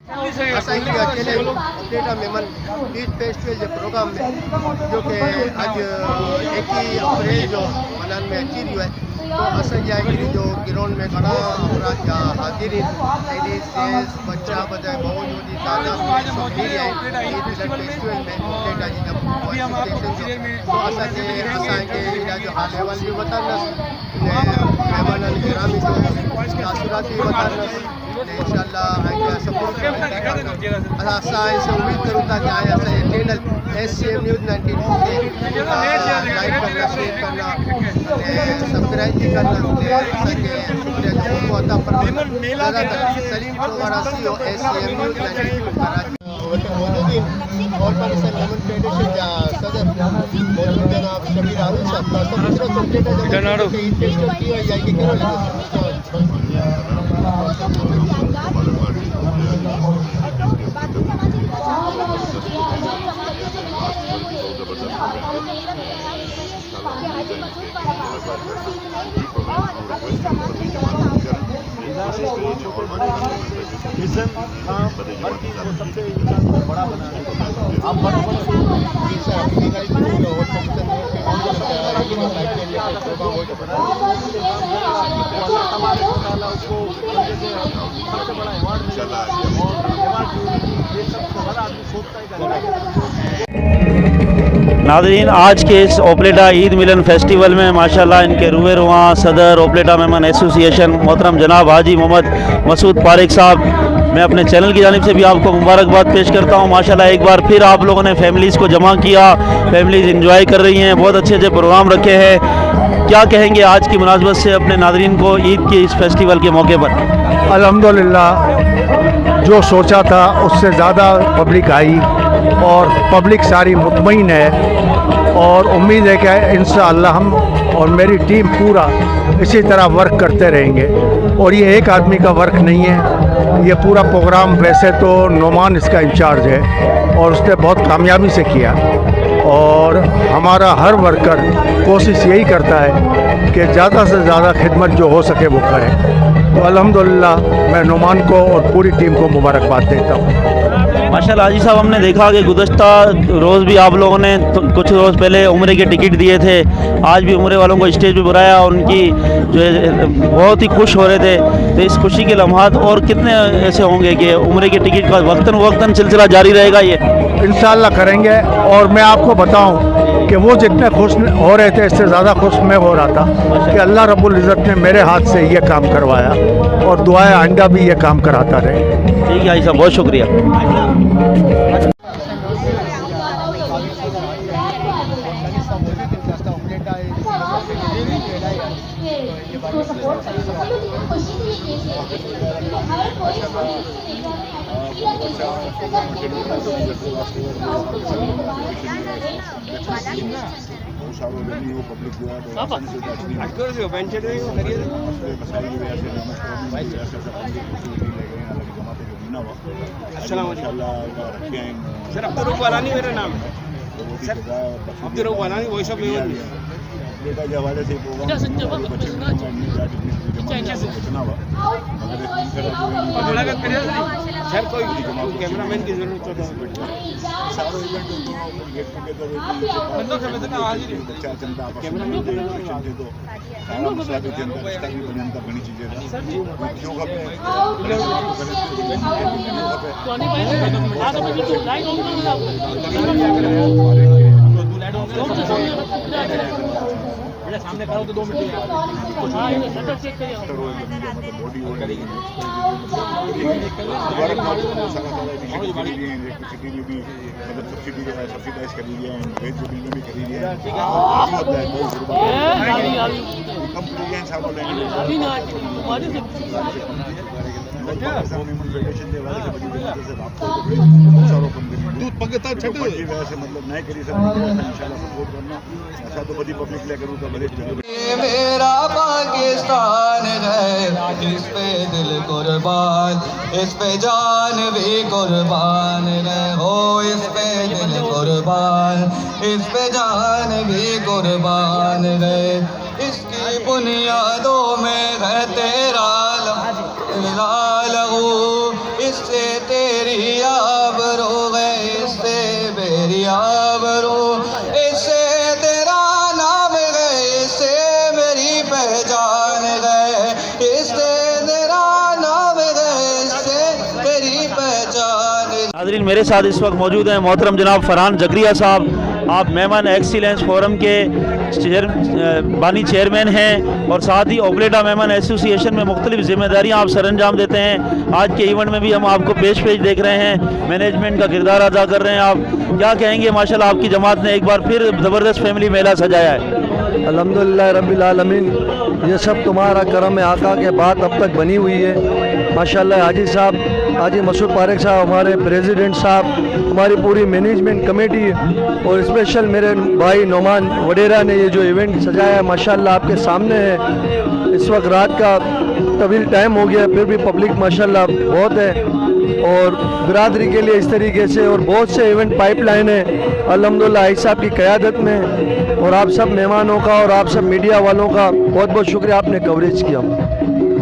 असांखे अकेले update Memon Eid festival जे programme में जो कि अॼु 21 अप्रैल जो मनान में अची रहियो आहे तो असांजे हिकिड़ी जो गिरोन में घणा अफराद जा हाज़िरी लेडीज़ जेंट्स बच्चा बजाए मौजूदी तादाद ईद फेस्टिवल में अपडेट जी तो असांखे हिन जो हाल अहवाल बि वठंदसि महिमाननि गिरामी जो तासुरात बि वठंदसि इंशाअल्लाह सपोर्ट असां इसे उम्मीद करूँ था कि आए असांजे चैनल SCM न्यूज़ 92 के लाइक करना शेयर करना सब्सक्राइब भी करना असांखे शुक्रिया जो मौक़ो अता फरमाइनि Salim Chauwara CEO SCM news 92 Karachi और पाकिस्तान लेमन फेडरेशन जा सदर मौजूद जनाब शबीर आरिफ साहब का सब अपडेट है कि फेस्टिवल की है या कि केरो लगे सबसे बड़ा बना नाज़रीन, आज के इस ओपलेटा ईद मिलन फेस्टिवल में माशाल्लाह इनके रुए रुआ सदर ओपलेटा मेमन एसोसिएशन मोहतरम जनाब हाजी मोहम्मद मसूद पारिक साहब, मैं अपने चैनल की जानिब से भी आपको मुबारकबाद पेश करता हूँ। माशाल्लाह एक बार फिर आप लोगों ने फैमिलीज़ को जमा किया, फैमिलीज़ इंजॉय कर रही हैं, बहुत अच्छे अच्छे प्रोग्राम रखे हैं। क्या कहेंगे आज की मुनासबत से अपने नाज़रीन को ईद के इस फेस्टिवल के मौके पर? अल्हम्दुलिल्लाह, जो सोचा था उससे ज़्यादा पब्लिक आई और पब्लिक सारी मुतमईन है और उम्मीद है कि इंशाअल्लाह हम और मेरी टीम पूरा इसी तरह वर्क करते रहेंगे। और ये एक आदमी का वर्क नहीं है, ये पूरा प्रोग्राम वैसे तो नोमान इसका इंचार्ज है और उसने बहुत कामयाबी से किया और हमारा हर वर्कर कोशिश यही करता है कि ज़्यादा से ज़्यादा खिदमत जो हो सके वो करे। तो अल्हम्दुलिल्लाह मैं नोमान को और पूरी टीम को मुबारकबाद देता हूँ। माशाल्लाह हाजी साहब, हमने देखा कि गुज़श्ता रोज़ भी आप लोगों ने तो कुछ रोज़ पहले उम्रे के टिकट दिए थे, आज भी उम्रे वालों को स्टेज पे बुलाया और उनकी जो है बहुत ही खुश हो रहे थे। तो इस खुशी के लम्हात और कितने ऐसे होंगे कि उम्रे के टिकट का वक्तन सिलसिला जारी रहेगा? ये इंशाअल्लाह करेंगे। और मैं आपको बताऊं कि वो जितने खुश हो रहे थे इससे ज़्यादा खुश मैं हो रहा था कि अल्लाह रब्बुल इज़्ज़त ने मेरे हाथ से ये काम करवाया और दुआएं आइंदा भी ये काम कराता रहे। ठीक है हाजी साहब, बहुत शुक्रिया। सर अब्दुल वालानी मेरा नाम है sir, Abdul Walani voice of data के हवाले से सर कोई कैमरामैन की जरूरत है सामने खड़ा हो तो 2 मिनट सब्सिडाइज कर दी है, वेज बिल में भी कर दी है, दूध पकता छटे वैसे मतलब नहीं करी सब इंशाल्लाह सपोर्ट करना अच्छा तो बड़ी पब्लिक ले करूं तो बड़े मेरा पाकिस्तान है, इस पे दिल कुर्बान, इस पे जान भी कुर्बान है, हो इस पे दिल कुर्बान, इस पे जान भी कुर्बान है, इसकी बुनियादों में है तेरा लहू, इससे तेरी मेरी आबरू गए, इससे मेरी आबरू, इससे तेरा नाम गए, इससे मेरी पहचान गए, इससे तेरा नाम गए, इससे तेरी पहचान। नाज़रीन, मेरे साथ इस वक्त मौजूद हैं मोहतरम जनाब फरहान जकरिया साहब। आप मेहमान एक्सीलेंस फोरम के बानी चेयरमैन हैं और साथ ही ओपलेटा मेहमान एसोसिएशन में मुख्तलिफ जिम्मेदारियां आप सरअंजाम देते हैं। आज के इवेंट में भी हम आपको पेश देख रहे हैं, मैनेजमेंट का किरदार अदा कर रहे हैं। आप क्या कहेंगे? माशाल्लाह आपकी जमात ने एक बार फिर ज़बरदस्त फैमिली मेला सजाया है। अल्हम्दुलिल्लाह रब्बिल आलमीन, ये सब तुम्हारा करम है, आका के बाद अब तक बनी हुई है माशाल्लाह। हाजी साहब, हाजी मसूद पारेख साहब, हमारे प्रेसिडेंट साहब, हमारी पूरी मैनेजमेंट कमेटी और स्पेशल मेरे भाई नोमान वडेरा ने ये जो इवेंट सजाया है माशाल्लाह आपके सामने है। इस वक्त रात का तवील टाइम हो गया, फिर भी पब्लिक माशाल्लाह बहुत है और बिरादरी के लिए इस तरीके से और बहुत से इवेंट पाइपलाइन है अल्हम्दुलिल्लाह हाजी साहब की क़यादत में। और आप सब मेहमानों का और आप सब मीडिया वालों का बहुत बहुत शुक्रिया, आपने कवरेज किया।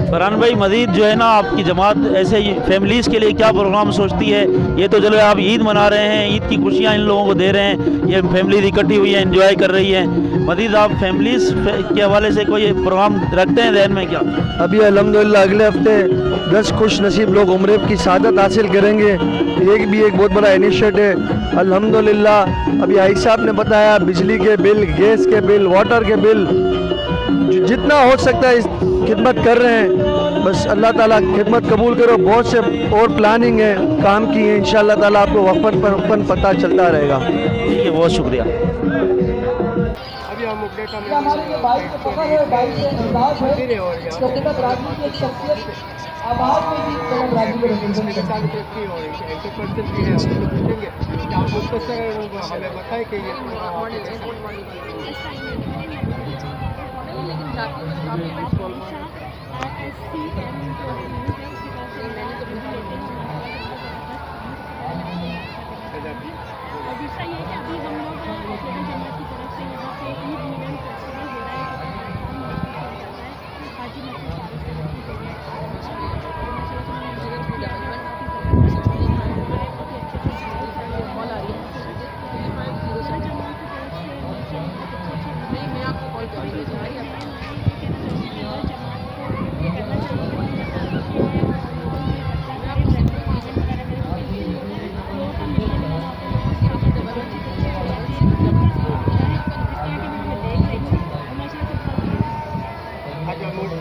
फरहान भाई, मज़ीद जो है ना आपकी जमात ऐसे ही फैमिलीज़ के लिए क्या प्रोग्राम सोचती है? ये तो चलो आप ईद मना रहे हैं, ईद की खुशियाँ इन लोगों को दे रहे हैं, ये फैमिलीज इकट्ठी हुई है, एंजॉय कर रही है। मज़ीद आप फैमिलीज़ के हवाले से कोई प्रोग्राम रखते हैं जहन में क्या? अभी अल्हम्दुलिल्लाह अगले हफ्ते 10 खुश नसीब लोग उम्रे की सादत हासिल करेंगे। एक भी एक बहुत बड़ा इनिशिएटिव है अल्हम्दुलिल्लाह। अभी आई साहब ने बताया बिजली के बिल, गैस के बिल, वाटर के बिल, जितना हो सकता है इस खिदमत कर रहे हैं। बस अल्लाह ताला खिदमत कबूल करो। बहुत से और प्लानिंग है, काम की है, इंशाअल्लाह ताला आपको वक्फन पता चलता रहेगा। ठीक है, बहुत शुक्रिया। अभी हम उपलेटा में आप मुख्तसर हमें बताएं कि ये दूसरा ये कि अभी हम लोग छोटे जमात की तरफ से यहाँ पे ईद मिलन फेस्टिवल हो रहा है, हाजी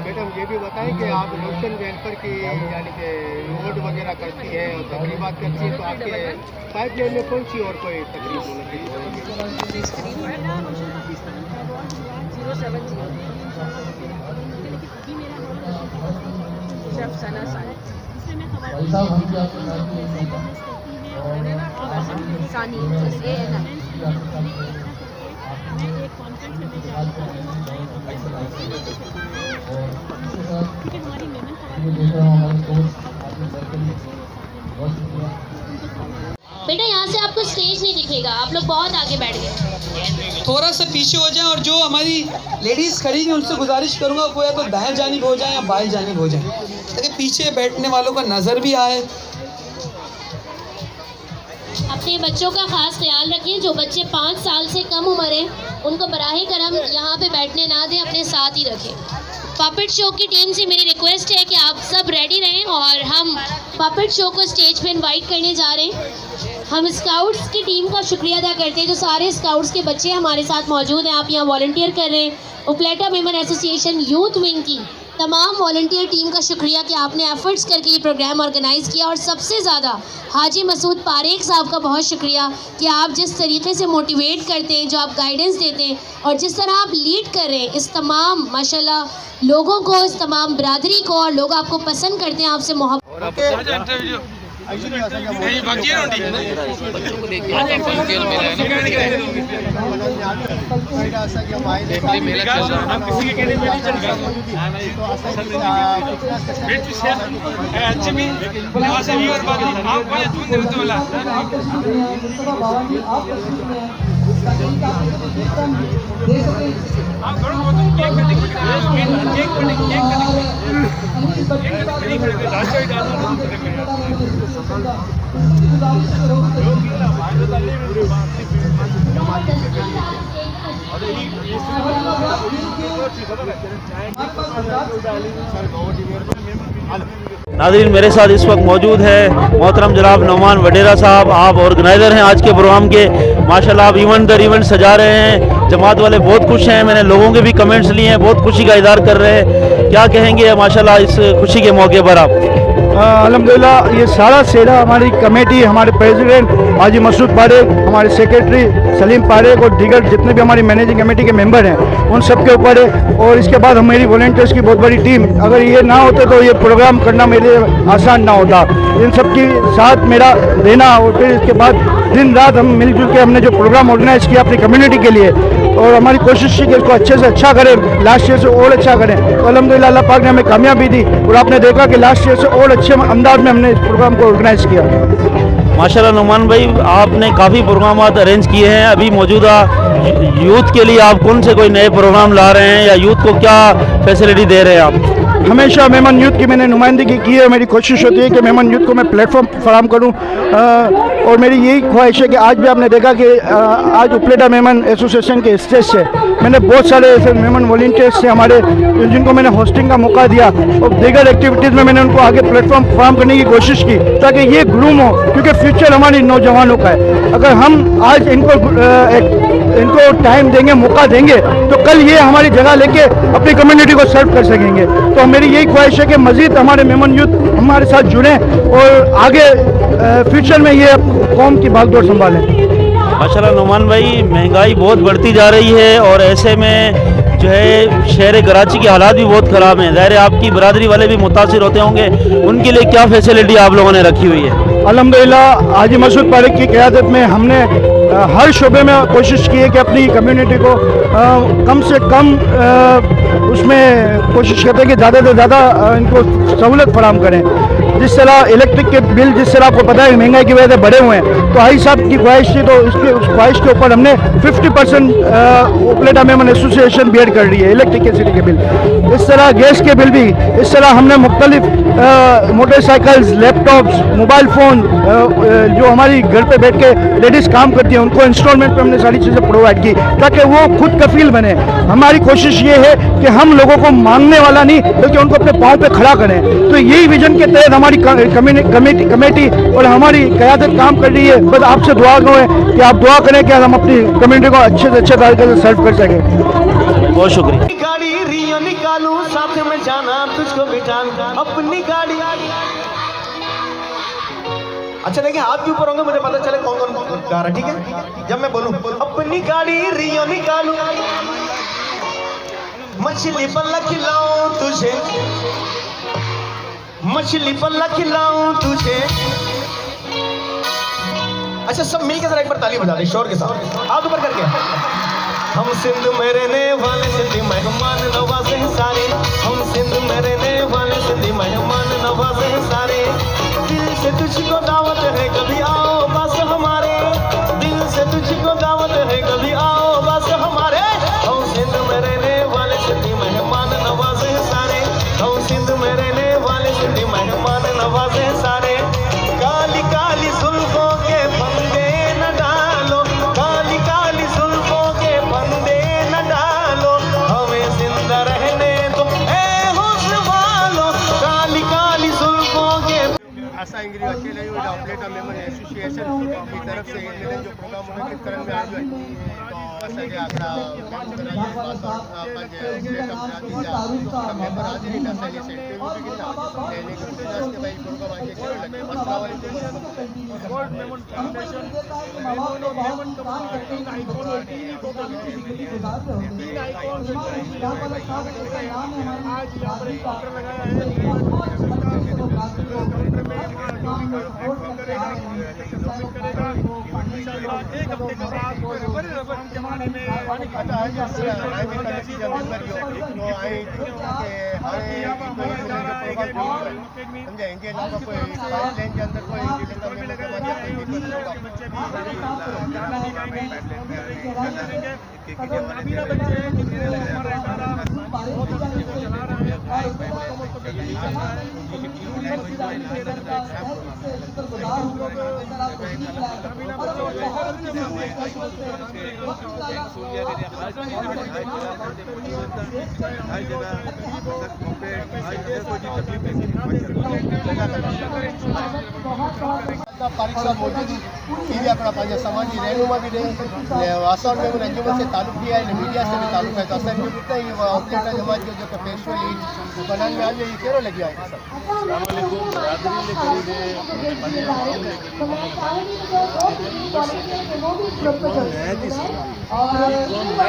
मैडम ये भी बताएं कि आप रोशन वेलफेयर की यानी कि रोड वगैरह करती है और तकरीबात करती है, तो आपके पाइपलाइन में कौन सी और कोई तकरीब बेटा यहाँ से आपको स्टेज नहीं दिखेगा, आप लोग बहुत आगे बैठ गए, थोड़ा सा पीछे हो जाए। और जो हमारी लेडीज़ खड़ी हैं उनसे गुजारिश करूंगा वो या तो दाएं जानिब हो जाए या बाएं जानिब हो जाए, ताकि पीछे बैठने वालों का नज़र भी आए। अपने बच्चों का खास ख्याल रखें। जो बच्चे 5 साल से कम उम्र हैं उनको बराहे करम यहाँ पे बैठने ना दें, अपने साथ ही रखें। पपेट शो की टीम से मेरी रिक्वेस्ट है कि आप सब रेडी रहें और हम पपेट शो को स्टेज पे इनवाइट करने जा रहे हैं। हम स्काउट्स की टीम का शुक्रिया अदा करते हैं, जो सारे स्काउट्स के बच्चे हमारे साथ मौजूद हैं, आप यहाँ वॉलंटियर कर रहे हैं। Upleta Memon association youth wing की तमाम वॉलंटियर टीम का शुक्रिया कि आपने एफर्ट्स करके ये प्रोग्राम ऑर्गेनाइज़ किया। और सबसे ज़्यादा हाजी मसूद पारेख साहब का बहुत शुक्रिया कि आप जिस तरीके से मोटिवेट करते हैं, जो आप गाइडेंस देते हैं और जिस तरह आप लीड कर रहे हैं इस तमाम माशाल्लाह लोगों को, इस तमाम बिरादरी को, और लोग आपको पसंद करते हैं, आपसे मोहब्बत। नाज़रीन, मेरे साथ इस वक्त मौजूद है मोहतरम जनाब नौमान वडेरा साहब। आप ऑर्गेनाइज़र हैं आज के प्रोग्राम के। माशाल्लाह आप इवेंट दर इवेंट सजा रहे हैं। जमात वाले बहुत खुश हैं। मैंने लोगों के भी कमेंट्स लिए हैं, बहुत खुशी का इज़हार कर रहे हैं। क्या कहेंगे माशाल्लाह इस खुशी के मौके पर आप? अल्हम्दुलिल्लाह ये सारा सेरा हमारी कमेटी, हमारे प्रेसिडेंट हाजी मसूद पारेक, हमारे सेक्रेटरी सलीम पारेक और दीगर जितने भी हमारी मैनेजिंग कमेटी के मेंबर हैं उन सब के ऊपर है। और इसके बाद मेरी वॉलंटियर्स की बहुत बड़ी टीम, अगर ये ना होते तो ये प्रोग्राम करना मेरे लिए आसान ना होता। इन सब की साथ मेरा देना और फिर इसके बाद दिन रात हम मिलजुल के हमने जो प्रोग्राम ऑर्गेनाइज़ किया अपनी कम्युनिटी के लिए, और हमारी कोशिश थी कि इसको अच्छे से अच्छा करें, लास्ट ईयर से और अच्छा करें। तो अल्हम्दुलिल्लाह अल्लाह पाक ने हमें कामयाबी दी और आपने देखा कि लास्ट ईयर से और अच्छे अंदाज में हमने इस प्रोग्राम को ऑर्गेनाइज़ किया। माशाल्लाह नुमान भाई, आपने काफ़ी प्रोग्राम अरेंज किए हैं। अभी मौजूदा यूथ के लिए आप कौन से कोई नए प्रोग्राम ला रहे हैं या यूथ को क्या फैसिलिटी दे रहे हैं आप? हमेशा मेमन यूथ की मैंने नुमाइंदगी की है। मेरी कोशिश होती है कि मेमन यूथ को मैं प्लेटफॉर्म फराहम करूं, और मेरी यही ख्वाहिश है कि आज भी आपने देखा कि आज उपलेटा मेमन एसोसिएशन के स्टेज से मैंने बहुत सारे ऐसे मेमन वॉलंटियर्स से हमारे जिनको मैंने होस्टिंग का मौका दिया और दीगर एक्टिविटीज़ में मैंने उनको आगे प्लेटफॉर्म फराहम करने की कोशिश की ताकि ये ग्रूम हो, क्योंकि फ्यूचर हमारी नौजवानों का है। अगर हम आज इनको टाइम देंगे, मौका देंगे, तो कल ये हमारी जगह लेके अपनी कम्युनिटी को सर्व कर सकेंगे। तो मेरी यही ख्वाहिश है कि मज़ीद हमारे मेमन यूथ हमारे साथ जुड़ें और आगे फ्यूचर में ये कौम की भागदौड़ संभालें। माशाल्लाह नुमान भाई, महंगाई बहुत बढ़ती जा रही है और ऐसे में जो है शहर कराची के हालात भी बहुत ख़राब हैं। ज़ाहिर है आपकी बरादरी वाले भी मुतासिर होते होंगे, उनके लिए क्या फैसिलिटी आप लोगों ने रखी हुई है? अल्हम्दुलिल्लाह हाजी मसूद पारेक की क़यादत में हमने हर शोबे में कोशिश की है कि अपनी कम्युनिटी को कम से कम उसमें कोशिश करते हैं कि ज़्यादा से ज़्यादा इनको सहूलत फराहम करें। जिस तरह इलेक्ट्रिक के बिल जिस तरह आपको पता है महंगाई की वजह से बढ़े हुए हैं, तो हाई साहब की ख्वाहिश थी, तो उस ख्वाहिश के ऊपर हमने 50% उपलेटा मेमन एसोसिएशन बेयर कर रही है इलेक्ट्रिसिटी के बिल। इस तरह गैस के बिल भी, इस तरह हमने मुख्तलिफ मोटरसाइकिल्स, लैपटॉप्स, मोबाइल फ़ोन जो हमारी घर पे बैठ के लेडीज़ काम करती हैं उनको इंस्टॉलमेंट पे हमने सारी चीज़ें प्रोवाइड की ताकि वो खुद कफील बने। हमारी कोशिश ये है कि हम लोगों को मांगने वाला नहीं बल्कि उनको अपने पाँव पे खड़ा करें। तो यही विजन के तहत हमारी कमेटी और हमारी क़यादत काम कर रही है। बस आपसे दुआ है कि आप दुआ करें कि हम अपनी कम्युनिटी को अच्छे से अच्छे तरीके से सर्व कर सकें। बहुत शुक्रिया। गाड़ी रियो निकालूं साथ में जाना तुझको बिठान अपनी गाड़ी। अच्छा देखिए, हाथ भी ऊपर होंगे, मुझे पता चले कौन कौन गा रहा है, ठीक है? जब मैं बोलूं अपनी गाड़ी रियो निकालूं, मछली पल्ला खिलाऊं तुझे, मछली पल्ला खिलाऊं तुझे। अच्छा सब मिलकर जरा एक बार ताली बजा दे शोर के साथ, हाथ ऊपर करके। हम सिंध में रहने वाले सिंधी मेहमान नवाजे हैं सारे, हम सिंध में रहने वाले सिंधी मेहमान नवाजे हैं सारे। दिल से तुझको दावत है कभी आओ बस हमारे, दिल से तुझको दावत है कभी आओ बस हमारे। हम सिंध में रहने वाले सिंधी मेहमान नवाजे हैं सारे, हम सिंध में रहने वाले सिंधी मेहमान नवाजे हैं सारे। काली काली जुल्फों के फंदे न डालो, काली काली जुल्फों के फंदे न डालो, हमें जिंदा रहने दो ए हुस्न वालों, काली काली जुल्फों के। असा इंग्री अकेले जो उपलेटा मेमन एसोसिएशन की तरफ से ये जो प्रोग्राम मुनक़िद करने में आयो है, तो असांजे आगरा पंहिंजे उपलेटा बरादरी जा मेंबर हाज़िरी न असांजे सेक्रेटरी बि गिना ऐं इन खे ॿुधायोसीं कि भई प्रोग्राम अॼु कहिड़ो लॻे। मसला वारी गोल्ड मेमन फाउंडेशन मेमन तीन आइकॉन आज यहाँ पर एक काउंटर लगाया है। एक हफ्ते के बाद बड़े रबर जमाने में समझा इंडियन का कोई पाइपलाइन के अंदर कोई पारिक साहब मौजूद थी अपना समाजी रहनुमा भी रहे वासण में अंजुमन से ताल्लुक भी है मीडिया से भी ताल्लुक है तो असल में कितना ही ऑपरेटर जमात जो फेस्टिवल बनाने में आज ये कहो लगे आए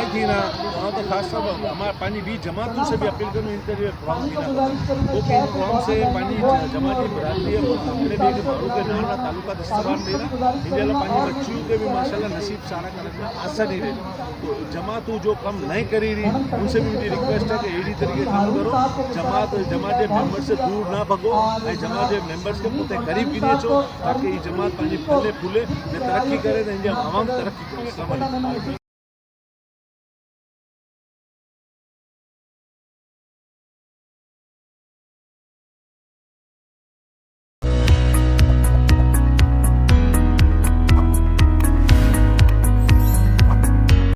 थी ना वहाँ तो खास सब हमारे पानी भी जमातों से भी अपील करूँ इंटरव्यू वो प्रोग्राम से पानी जमाती बरादरी अपने भी मारू के नाना तालुका दस्तबार देना इंडिया पानी बच्चियों के भी माशाल्लाह नसीब सारा करना आशा नहीं रही तो जमातों जो कम नहीं करी रही उनसे भी मेरी रिक्वेस्ट है कि यही तरीके काम करो जमात मेंबर से दूर ना भगो जमात मेंबर्स के पोते करीब गिने छो ताकि ये जमात पानी फले फूले ने तरक्की करे इंडिया आवाम तरक्की करे।